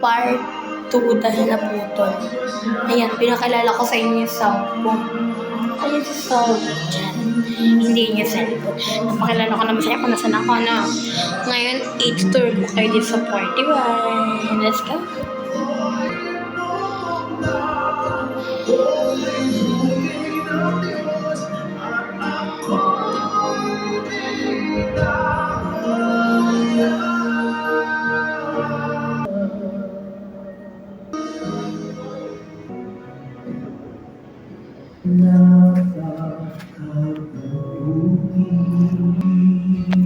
part 2 dahil naputol. Ayan, pinakilala ko sa inyo yung cellphone. Ayan si cellphone. Hindi niya cellphone. Napakilala ko naman sa'yo kung nasan ako, no? Ngayon, i-tour ko kayo dito sa 41. Let's go.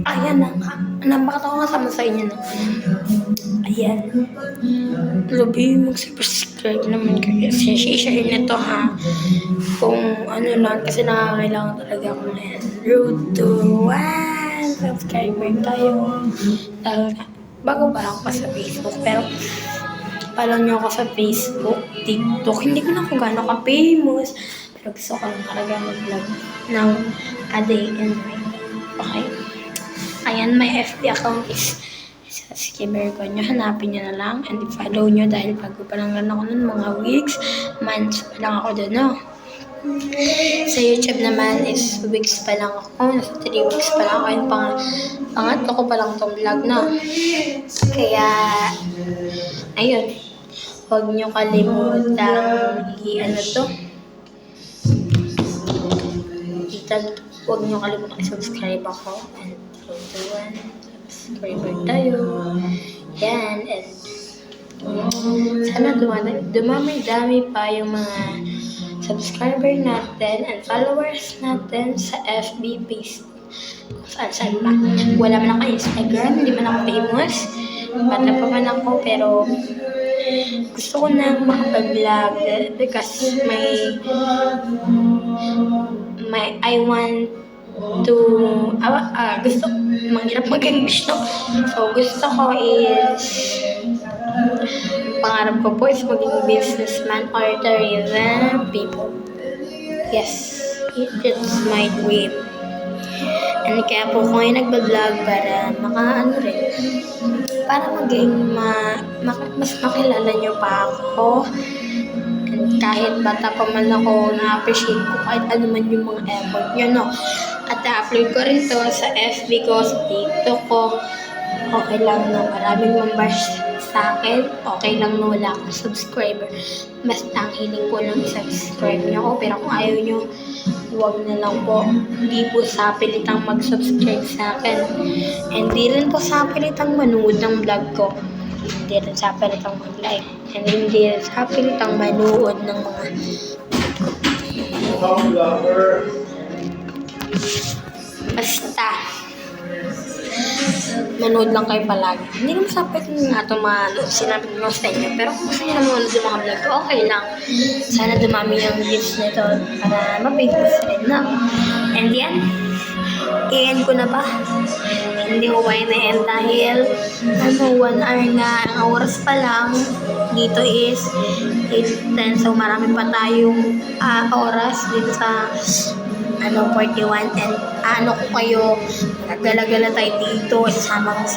Ayan na nga. Bakit ako kasama sa inyo na? Ayan. Labi, mag-subscribe naman kayo. Share na to, ha? Kung ano lang, kasi nakakailangan talaga ako ngayon. Road to 1 subscriber tayo. Dahil bago pa lang ako sa Facebook, pero follow nyo ako sa Facebook, TikTok. Hindi ko na kung gaano ka-famous. Pero gusto ko lang talaga mag-vlog ng a day and night. Okay? Ayan, my FB account is sa Skibergo nyo. Hanapin nyo na lang and follow nyo dahil bago pa lang ako nun, mga weeks, months pa lang ako dun, no? Sa YouTube naman is weeks pa lang ako. Nasa 3 weeks pa lang ako. Yung pangatlo ko pa lang itong vlog, no? Kaya, ayun. Huwag nyo kalimutang i-ano to. Huwag nyo kalimutang i-subscribe ako. And road to 1 subscriber tayo. Yan. And sana dumami-dami pa yung mga subscriber natin and followers natin sa FB, Facebook. Saan pa. Wala man ako Instagram, hindi man ako famous. Bata pa man ako, pero gusto ko na makapag-vlog because I want to gusto mahirap mag-English, no? So gusto ko is pangarap ko po is maging businessman or tourism people. Yes, it's my dream. And kaya po ko ngayon nagbablog para para maging mas makilala nyo pa ako. And kahit bata pa man ako, na-appreciate ko kahit ano man yung mga effort nyo, no? At na-upload ko rin to sa FB ko, sa TikTok ko. Okay lang na maraming members sa akin. Okay lang na wala akong subscriber. Basta ang hiling ko lang i-subscribe nyo ako. Pero kung ayaw nyo, huwag na lang po. Hindi po sa pilitang mag-subscribe sa akin. Hindi rin po sa pilitang manood ng vlog ko. Hindi rin sa pilitang mag-like. And hindi rin sa pilitang manood ng mga basta manood lang kayo palagi. Hindi naman sa pilitang nga ito sinabi ko sa inyo. Pero kung gusto nyo na manood yung mga vlog ko, okay lang. Sana dumami yung views nito para mapigil rin na. And yan, i-end ko na ba? Hindi ko kayo na-end dahil 1 hour na, ang oras pa lang dito is 8:10, so marami pa tayong oras dito sa 41 and ko kayo, nagala-gala tayo dito, isasama ko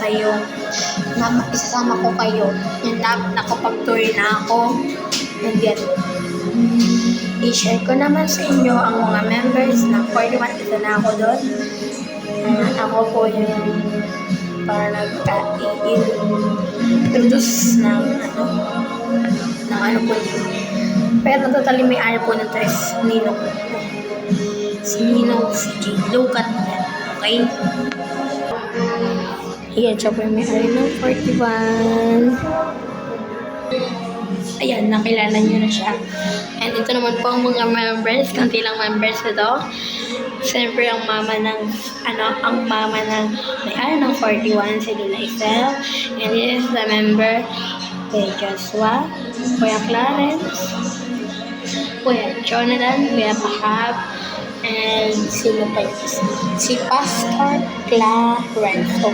kayo and nakapag-tour na ako and yan, i-share ko naman sa inyo ang mga members ng 41. Isa na ako doon. Ako po yung para nag-introduce ng po yun. Pero totally may ano po ng tres. Ninong. Si Ninong, si J. Lukat yan. Okay? Ayan, siya po yung may ari ng 41. Ayan, nakilala nyo na siya. And ito naman po ang mga members, kanti lang members ito. Siyempre ang mama ng may-ari ng 41, si Lola Isel. And this is the member, Kuya Joshua, Kuya Clarence, Kuya Jonathan, Kuya Pahab, and sino pa yun? Si Pastor Clarence. So,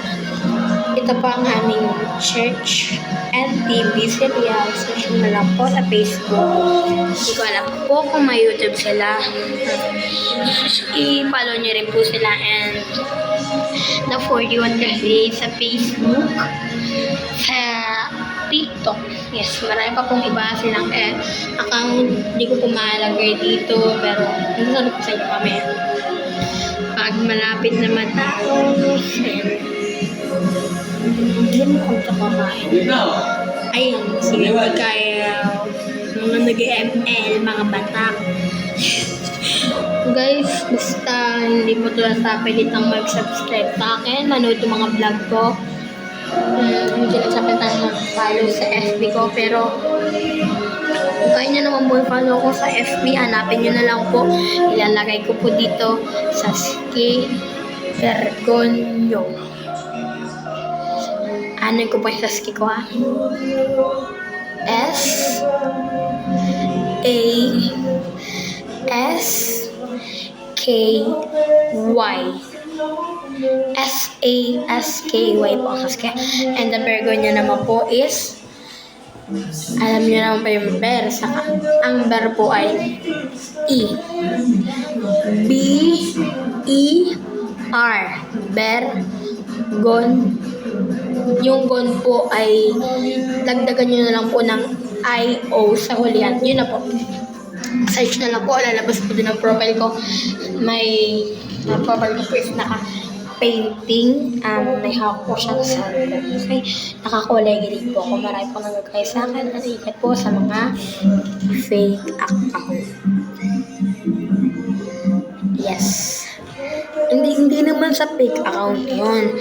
ito po ang aming church and TV serial. Search mo lang po sa Facebook. Hindi ko alam po kung may YouTube sila. I-follow nyo rin po sila and the 41 kasi sa Facebook, sa TikTok. Yes, marami pa pong iba silang account. Hindi ko po maalagay dito, pero nandun ko sa inyo kami. Pag malapit na matapos, hindi mo kung ito kakain. Ayun, sige, kaya mga nag-ML, mga batak. Guys, basta hindi mo ito nasa pilitang mag-subscribe sa akin, manood yung mga vlog ko. Hindi na sa pilitang mag-follow sa FB ko, pero kung kaya nyo naman po i-follow ko sa FB, hanapin nyo na lang po. Ilalagay ko po dito sa Ski Vergonyo. Ano ko po yung sa Ski ko SASKY. SASKY po ang Saskia. And the Vergonyo naman po is, alam niyo naman pa yung ber. Saka, ang ber po ay E. B-E-R. Ber. Gon. Yung gon po ay dagdagan nyo na lang po ng I-O sa hulihan. Yun na po. Search na lang po. Lalabas po din ang profile ko. May profile ko po is naka-painting. May hawak po siya sa okay. Nakakulay green po ako. Marami po nagagay sa akin. At ikat po sa mga fake account. Yes. Hindi naman sa fake account yun.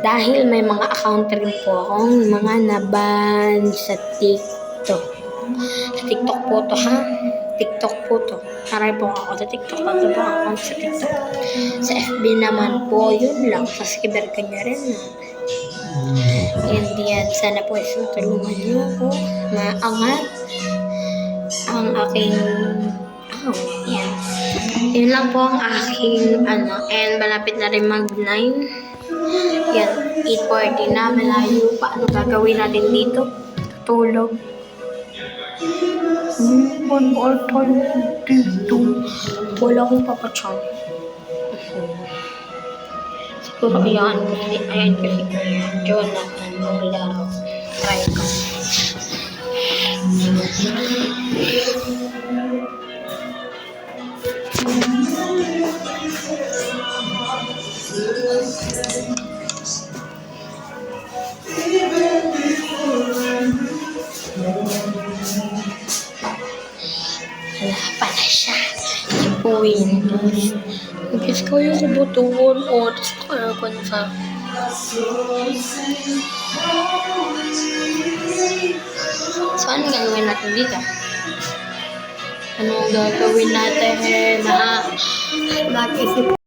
Dahil may mga account rin po akong mga naban sa TikTok. Sa TikTok po to ha. TikTok po to. Maray po ako sa TikTok. Ano ba account sa TikTok? Sa FB naman po, yun lang. Sa Skiber ka niya rin. And yan, sana po tulungan niyo ako. Maangat ang aking yan. Yun lang po ang aking and malapit na rin mag-9. Yan, 8:40 na, malayo pa. Ano gagawin natin dito? Tutulog. One more time dito. Wala akong papachang. Siguro ayan kasi Jonathan maglaro. Try ko. Wala pala siya. Ipuin. Guys ko yung kubutuon o tapos ko na sa so ano gagawin natin dito? Ano gagawin natin na mag-isip